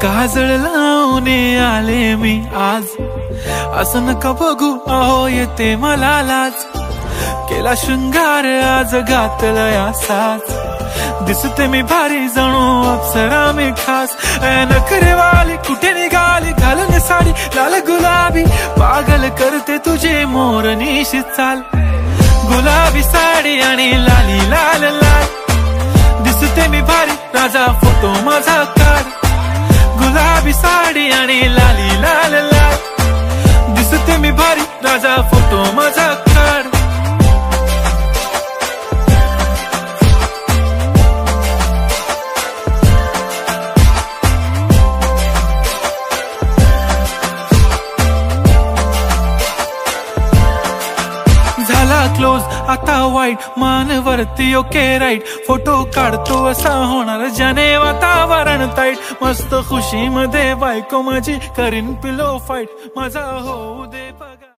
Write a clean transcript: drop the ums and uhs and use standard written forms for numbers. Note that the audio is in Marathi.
काजळ लावून आले मी आज, असं नका बघू अहो येते मला लाज। केला शृंगार आज घातला साज, दिसते मी भारी जणू अप्सरा मी खास। नखरेवाली कुठे निघाली घालून साडी लाल गुलाबी, पागल करते तुझे मोरनीशी चाल। गुलाबी साडी आणि लाली लाल लाल, दिसते मी भारी राजा फोटो माझा काढ। गुलाबी साडी आणि लाली लाल लाल, दिसते मी भारी राजा फोटो माझा काढ। झाला क्लोज आता वाईट, मान वरती ओके राईट, फोटो काढतो असा होणार ज्याने वातावरण ताईट। मस्त खुशी मध्ये बायको माझी करीन पिलो फाईट, माझा होऊ दे पगार।